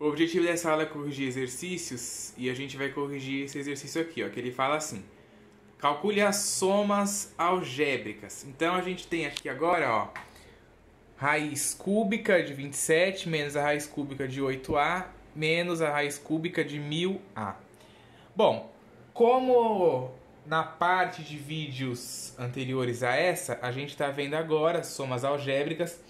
O objetivo dessa aula é corrigir exercícios e a gente vai corrigir esse exercício aqui, ó, que ele fala assim: calcule as somas algébricas. Então a gente tem aqui agora, ó, raiz cúbica de 27 menos a raiz cúbica de 8a menos a raiz cúbica de 1000a. Bom, como na parte de vídeos anteriores a essa, a gente está vendo agora somas algébricas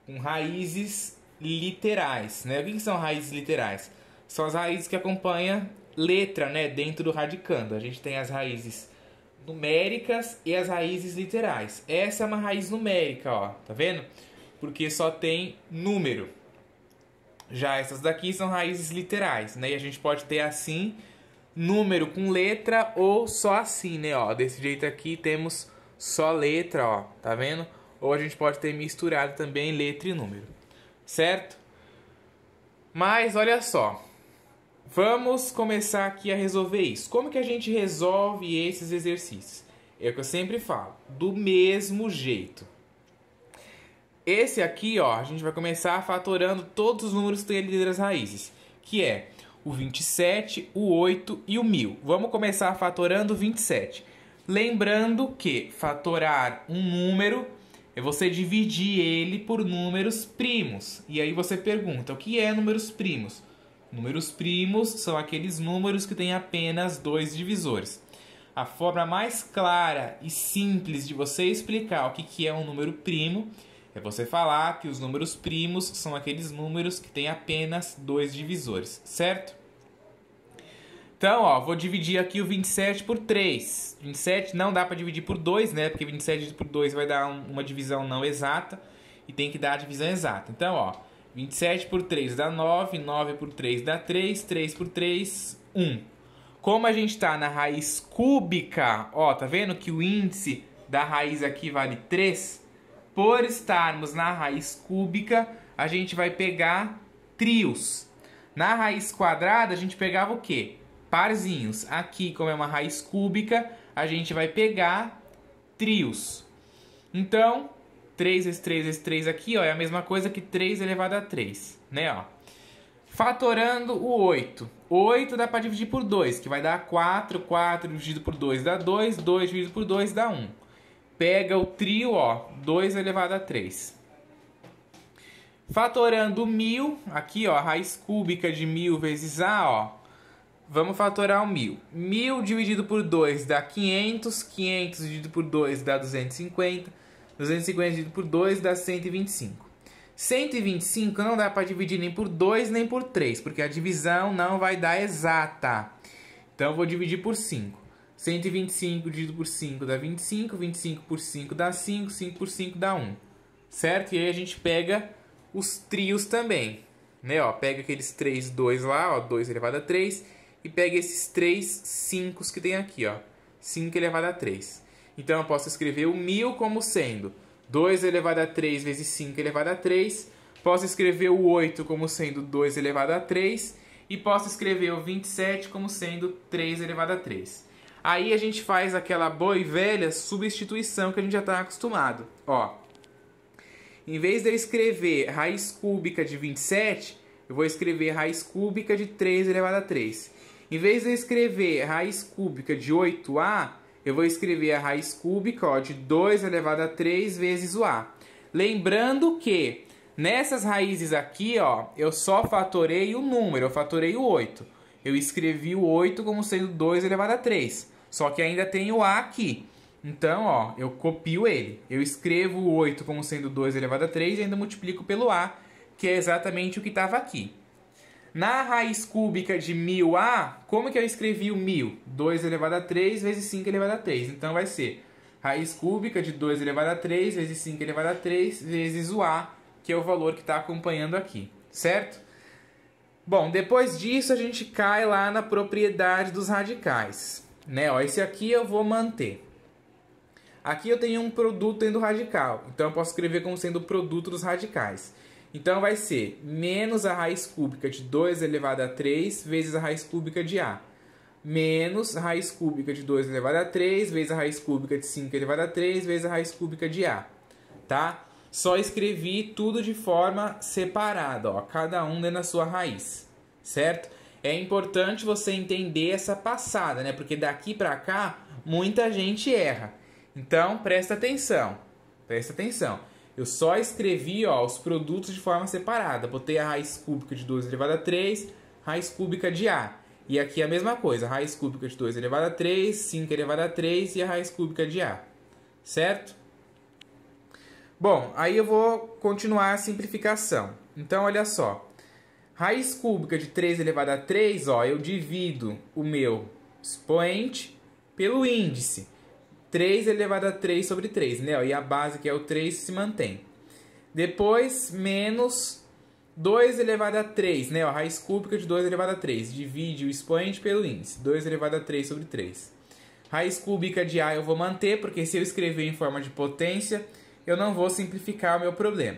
com raízes literais, né? O que são raízes literais? São as raízes que acompanham letra, né, dentro do radicando. A gente tem as raízes numéricas e as raízes literais. Essa é uma raiz numérica, ó, tá vendo? Porque só tem número. Já essas daqui são raízes literais, né? E a gente pode ter assim número com letra ou só assim, né, ó. Desse jeito aqui temos só letra, ó, tá vendo? Ou a gente pode ter misturado também letra e número, certo? Mas olha só, vamos começar aqui a resolver isso. Como que a gente resolve esses exercícios? É o que eu sempre falo, do mesmo jeito. Esse aqui, ó, a gente vai começar fatorando todos os números que tem ali das raízes, que é o 27, o 8 e o 1000. Vamos começar fatorando o 27. Lembrando que fatorar um número é você dividir ele por números primos. E aí você pergunta, o que é números primos? Números primos são aqueles números que têm apenas dois divisores. A forma mais clara e simples de você explicar o que é um número primo é você falar que os números primos são aqueles números que têm apenas dois divisores, certo? Então, ó, vou dividir aqui o 27 por 3. 27 não dá para dividir por 2, né? Porque 27 dividido por 2 vai dar uma divisão não exata e tem que dar a divisão exata. Então, ó, 27 por 3 dá 9, 9 por 3 dá 3, 3 por 3, 1. Como a gente está na raiz cúbica, ó, tá vendo que o índice da raiz aqui vale 3? Por estarmos na raiz cúbica, a gente vai pegar trios. Na raiz quadrada, a gente pegava o quê? Parzinhos. Aqui, como é uma raiz cúbica, a gente vai pegar trios. Então, 3 vezes 3 vezes 3 aqui, ó, é a mesma coisa que 3 elevado a 3, né, ó. Fatorando o 8. 8 dá para dividir por 2, que vai dar 4. 4 dividido por 2 dá 2. 2 dividido por 2 dá 1. Pega o trio, ó, 2 elevado a 3. Fatorando 1000, aqui, ó, a raiz cúbica de 1000 vezes a, ó. Vamos fatorar o 1000. 1000 dividido por 2 dá 500. 500 dividido por 2 dá 250. 250 dividido por 2 dá 125. 125 não dá para dividir nem por 2 nem por 3, porque a divisão não vai dar exata. Então, eu vou dividir por 5. 125 dividido por 5 dá 25. 25 por 5 dá 5. 5 por 5 dá 1. Certo? E aí a gente pega os trios também, né? Ó, pega aqueles 3 2 lá, ó, 2 elevado a 3. E pega esses 3 5 que tem aqui, ó. 5 elevado a 3. Então, eu posso escrever o 1000 como sendo 2 elevado a 3 vezes 5 elevado a 3. Posso escrever o 8 como sendo 2 elevado a 3. E posso escrever o 27 como sendo 3 elevado a 3. Aí a gente faz aquela boa e velha substituição que a gente já está acostumado. Ó, em vez de eu escrever raiz cúbica de 27, eu vou escrever raiz cúbica de 3 elevado a 3. Em vez de eu escrever raiz cúbica de 8a, eu vou escrever a raiz cúbica, ó, de 2 elevado a 3 vezes o a. Lembrando que nessas raízes aqui, ó, eu só fatorei o número, eu fatorei o 8. Eu escrevi o 8 como sendo 2 elevado a 3. Só que ainda tem o a aqui. Então, ó, eu copio ele. Eu escrevo o 8 como sendo 2 elevado a 3 e ainda multiplico pelo a, que é exatamente o que estava aqui. Na raiz cúbica de 1000a, como que eu escrevi o 1000? 2 elevado a 3 vezes 5 elevado a 3. Então, vai ser raiz cúbica de 2 elevado a 3 vezes 5 elevado a 3 vezes o a, que é o valor que está acompanhando aqui, certo? Bom, depois disso, a gente cai lá na propriedade dos radicais. Né, ó, esse aqui eu vou manter. Aqui eu tenho um produto dentro do radical. Então, eu posso escrever como sendo o produto dos radicais. Então, vai ser menos a raiz cúbica de 2 elevado a 3 vezes a raiz cúbica de a. Menos a raiz cúbica de 2 elevado a 3 vezes a raiz cúbica de 5 elevado a 3 vezes a raiz cúbica de a. Tá? Só escrevi tudo de forma separada, ó, cada um dentro da sua raiz. certo? É importante você entender essa passada, né? Porque daqui para cá muita gente erra. Então, presta atenção. Presta atenção. Eu só escrevi, ó, os produtos de forma separada. Botei a raiz cúbica de 2 elevado a 3, raiz cúbica de A. E aqui a mesma coisa, raiz cúbica de 2 elevado a 3, 5 elevado a 3 e a raiz cúbica de A. Certo? Bom, aí eu vou continuar a simplificação. Então, olha só. Raiz cúbica de 3 elevado a 3, ó, eu divido o meu expoente pelo índice. 3 elevado a 3 sobre 3, né? Ó, e a base, que é o 3, se mantém. Depois, menos 2 elevado a 3, né? Ó, raiz cúbica de 2 elevado a 3. Divide o expoente pelo índice. 2 elevado a 3 sobre 3. Raiz cúbica de A eu vou manter, porque se eu escrever em forma de potência, eu não vou simplificar o meu problema.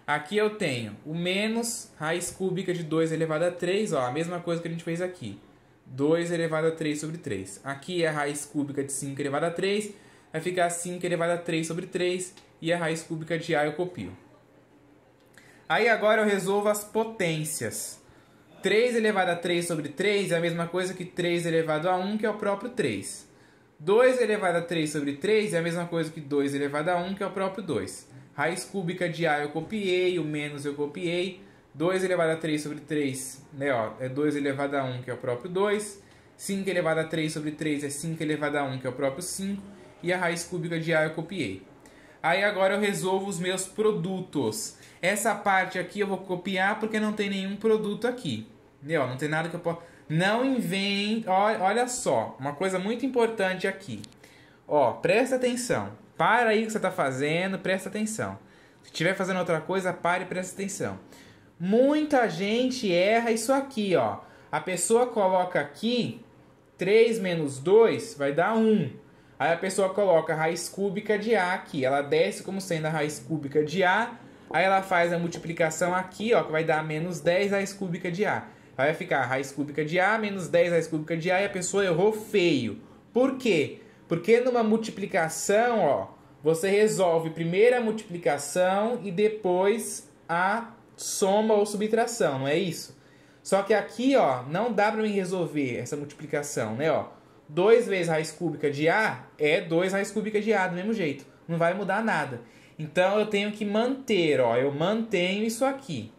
Aqui eu tenho o menos raiz cúbica de 2 elevado a 3, ó, a mesma coisa que a gente fez aqui. 2 elevado a 3 sobre 3. Aqui é a raiz cúbica de 5 elevado a 3, vai ficar 5 elevado a 3 sobre 3, e a raiz cúbica de A eu copio. Aí agora eu resolvo as potências. 3 elevado a 3 sobre 3 é a mesma coisa que 3 elevado a 1, que é o próprio 3. 2 elevado a 3 sobre 3 é a mesma coisa que 2 elevado a 1, que é o próprio 2. Raiz cúbica de A eu copiei, o menos eu copiei. 2 elevado a 3 sobre 3, né, ó, é 2 elevado a 1, que é o próprio 2. 5 elevado a 3 sobre 3 é 5 elevado a 1, que é o próprio 5. E a raiz cúbica de A eu copiei. Aí agora eu resolvo os meus produtos. Essa parte aqui eu vou copiar porque não tem nenhum produto aqui. Né, ó, não tem nada que eu possa... Não invente... Olha só, uma coisa muito importante aqui. Ó, presta atenção. Para aí o que você está fazendo, presta atenção. Se estiver fazendo outra coisa, pare e presta atenção. Muita gente erra isso aqui, ó. A pessoa coloca aqui 3 menos 2 vai dar 1. Aí a pessoa coloca a raiz cúbica de A aqui. Ela desce como sendo a raiz cúbica de A. Aí ela faz a multiplicação aqui, ó, que vai dar menos 10 raiz cúbica de A. Aí vai ficar a raiz cúbica de A menos 10 raiz cúbica de A e a pessoa errou feio. Por quê? Porque numa multiplicação, ó, você resolve primeiro a multiplicação e depois a soma ou subtração, não é isso? Só que aqui, ó, não dá para mim resolver essa multiplicação, né, ó. 2 vezes raiz cúbica de A é 2 raiz cúbica de A, do mesmo jeito. Não vai mudar nada. Então, eu tenho que manter, ó, eu mantenho isso aqui.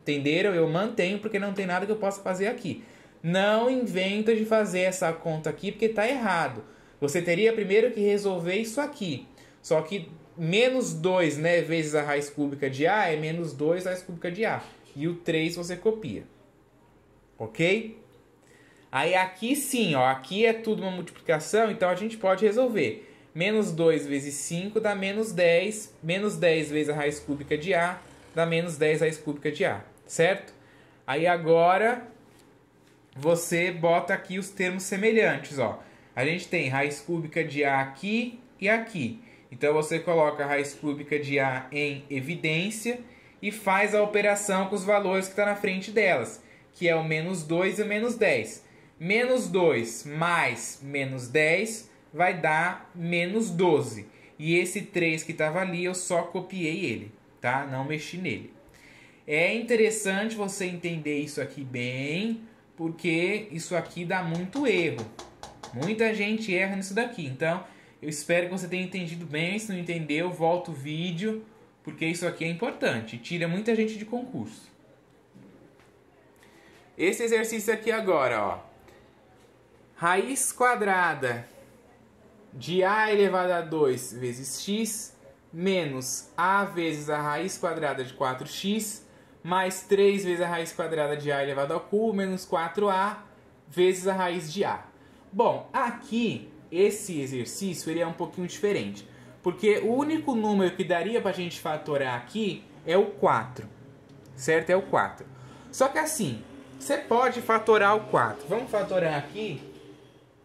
Entenderam? Eu mantenho porque não tem nada que eu possa fazer aqui. Não inventa de fazer essa conta aqui porque está errado. Você teria primeiro que resolver isso aqui. Só que menos 2, né, vezes a raiz cúbica de A é menos 2 raiz cúbica de A. E o 3 você copia. Ok? Aí aqui sim, ó, aqui é tudo uma multiplicação, então a gente pode resolver. Menos 2 vezes 5 dá menos 10. Menos 10 vezes a raiz cúbica de A dá menos 10 raiz cúbica de A. Certo? Aí agora você bota aqui os termos semelhantes, ó. A gente tem raiz cúbica de A aqui e aqui. Então você coloca a raiz cúbica de A em evidência e faz a operação com os valores que estão na frente delas, que é o menos 2 e o menos 10. Menos 2 mais menos 10 vai dar menos 12. E esse 3 que estava ali eu só copiei ele, tá? Não mexi nele. É interessante você entender isso aqui bem, porque isso aqui dá muito erro. Muita gente erra nisso daqui. Então, eu espero que você tenha entendido bem. Se não entendeu, volta o vídeo, porque isso aqui é importante. Tira muita gente de concurso. Esse exercício aqui agora, ó. Raiz quadrada de A elevado a 2 vezes x menos A vezes a raiz quadrada de 4x mais 3 vezes a raiz quadrada de A elevado ao cubo menos 4A vezes a raiz de A. Bom, aqui, esse exercício ele é um pouquinho diferente. Porque o único número que daria para a gente fatorar aqui é o 4. Certo? É o 4. Só que assim, você pode fatorar o 4. Vamos fatorar aqui,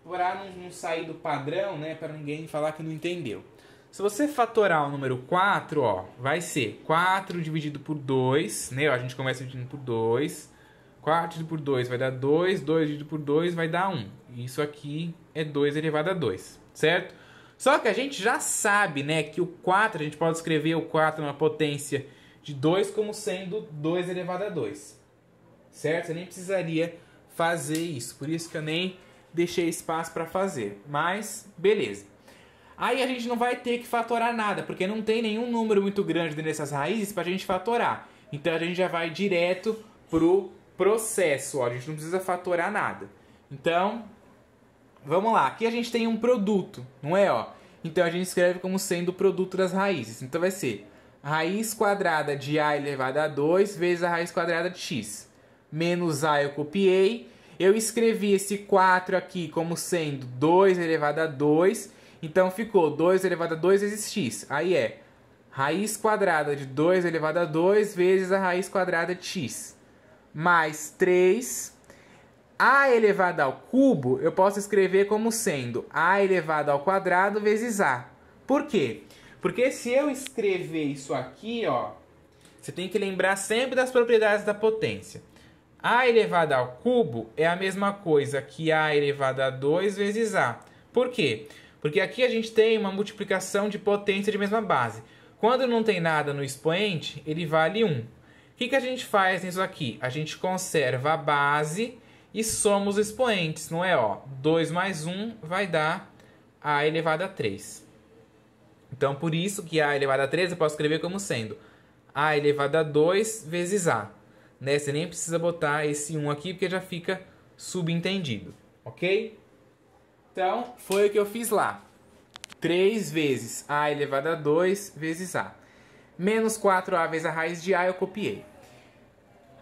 para não sair do padrão, né? Para ninguém falar que não entendeu. Se você fatorar o número 4, ó, vai ser 4 dividido por 2, né? Ó, a gente começa dividindo por 2. 4 dividido por 2 vai dar 2, 2 dividido por 2 vai dar 1. Isso aqui é 2 elevado a 2, certo? Só que a gente já sabe, né, que o 4, a gente pode escrever o 4 numa potência de 2 como sendo 2 elevado a 2. certo? Você nem precisaria fazer isso, por isso que eu nem deixei espaço para fazer, mas beleza. Aí a gente não vai ter que fatorar nada, porque não tem nenhum número muito grande dessas raízes para a gente fatorar. Então a gente já vai direto pro processo, ó. A gente não precisa fatorar nada. Então, vamos lá. Aqui a gente tem um produto, não é? Ó? Então a gente escreve como sendo o produto das raízes. Então vai ser raiz quadrada de a elevado a 2 vezes a raiz quadrada de x. Menos a eu copiei. Eu escrevi esse 4 aqui como sendo 2 elevado a 2. Então ficou 2 elevado a 2 vezes x. Aí é raiz quadrada de 2 elevado a 2 vezes a raiz quadrada de x. Mais 3. A elevado ao cubo eu posso escrever como sendo a elevado ao quadrado vezes a. Por quê? Porque se eu escrever isso aqui, ó, você tem que lembrar sempre das propriedades da potência. A elevado ao cubo é a mesma coisa que a elevado a 2 vezes a. Por quê? Porque aqui a gente tem uma multiplicação de potência de mesma base. Quando não tem nada no expoente, ele vale 1. O que a gente faz nisso aqui? A gente conserva a base e soma os expoentes, não é? Ó, 2 mais 1 vai dar a elevado a 3. Então, por isso que a elevado a 3 eu posso escrever como sendo a elevado a 2 vezes a. Né? Você nem precisa botar esse 1 aqui, porque já fica subentendido, ok? Então, foi o que eu fiz lá. 3 vezes a elevado a 2 vezes a. Menos 4a vezes a raiz de a eu copiei.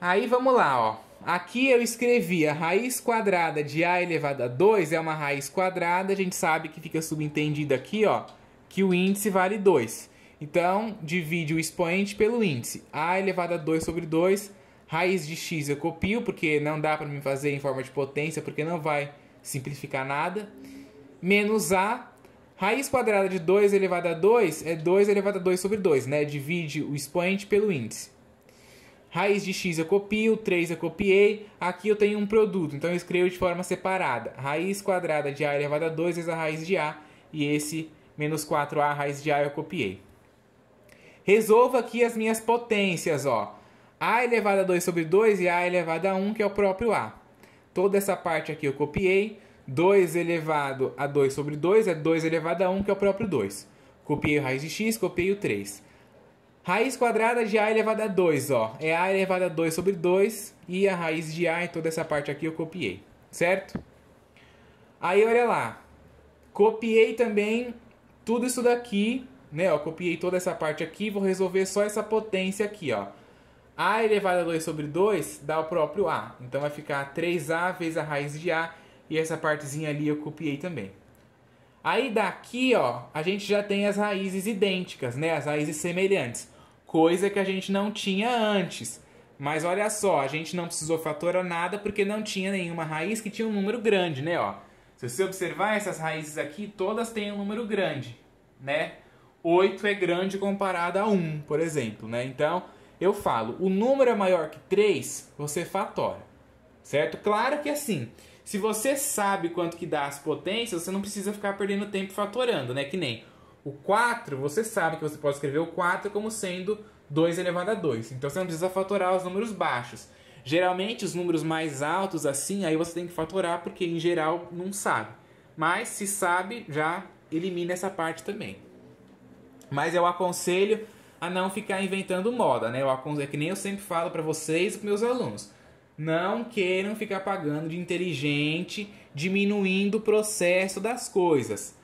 Aí vamos lá, ó. Aqui eu escrevi a raiz quadrada de a elevado a 2 é uma raiz quadrada. A gente sabe que fica subentendido aqui, ó, que o índice vale 2. Então, divide o expoente pelo índice. A elevado a 2 sobre 2. Raiz de x eu copio, porque não dá para me fazer em forma de potência, porque não vai simplificar nada. Menos a. Raiz quadrada de 2 elevado a 2 é 2 elevado a 2 sobre 2, né? Divide o expoente pelo índice. Raiz de x eu copio, 3 eu copiei. Aqui eu tenho um produto, então eu escrevo de forma separada. Raiz quadrada de a elevado a 2 vezes a raiz de a. E esse menos 4a raiz de a eu copiei. Resolvo aqui as minhas potências, ó. A elevado a 2 sobre 2 e a elevado a 1, que é o próprio a. Toda essa parte aqui eu copiei. 2 elevado a 2 sobre 2 é 2 elevado a 1, que é o próprio 2. Copiei a raiz de x, copiei o 3. Raiz quadrada de a elevado a 2, ó, é a elevado a 2 sobre 2 e a raiz de a, e toda essa parte aqui eu copiei, certo? Aí, olha lá, copiei também tudo isso daqui, né, ó, copiei toda essa parte aqui, vou resolver só essa potência aqui, ó. A elevado a 2 sobre 2 dá o próprio a, então vai ficar 3a vezes a raiz de a, e essa partezinha ali eu copiei também. Aí daqui, ó, a gente já tem as raízes idênticas, né? As raízes semelhantes. Coisa que a gente não tinha antes. Mas olha só, a gente não precisou fatorar nada porque não tinha nenhuma raiz que tinha um número grande, né? Ó, se você observar essas raízes aqui, todas têm um número grande, né? 8 é grande comparado a 1, por exemplo, né? Então, eu falo, o número é maior que 3, você fatora, certo? Claro que assim... Se você sabe quanto que dá as potências, você não precisa ficar perdendo tempo fatorando, né? Que nem o 4, você sabe que você pode escrever o 4 como sendo 2 elevado a 2. Então você não precisa fatorar os números baixos. Geralmente os números mais altos assim, aí você tem que fatorar porque em geral não sabe. Mas se sabe, já elimina essa parte também. Mas eu aconselho a não ficar inventando moda, né? É que nem eu sempre falo para vocês e para meus alunos. Não queiram ficar pagando de inteligente, diminuindo o processo das coisas.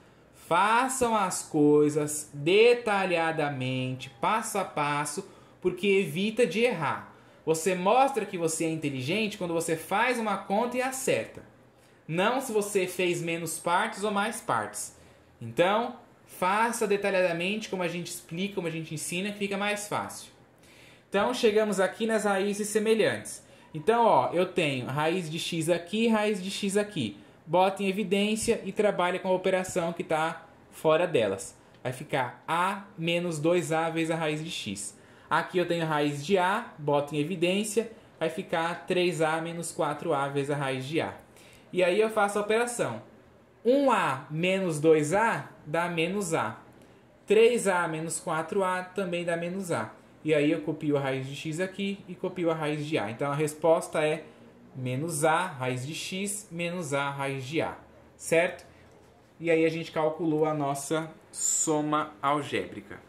Façam as coisas detalhadamente, passo a passo, porque evita de errar. Você mostra que você é inteligente quando você faz uma conta e acerta. Não se você fez menos partes ou mais partes. Então, faça detalhadamente como a gente explica, como a gente ensina, que fica mais fácil. Então, chegamos aqui nas raízes semelhantes. Então, ó, eu tenho raiz de x aqui, raiz de x aqui. Bota em evidência e trabalha com a operação que está fora delas. Vai ficar a menos 2a vezes a raiz de x. Aqui eu tenho a raiz de a, boto em evidência, vai ficar 3a menos 4a vezes a raiz de a. E aí eu faço a operação. 1a menos 2a dá menos a. 3a menos 4a também dá menos a. E aí eu copio a raiz de x aqui e copio a raiz de a. Então a resposta é menos a raiz de x menos a raiz de a, certo? E aí a gente calculou a nossa soma algébrica.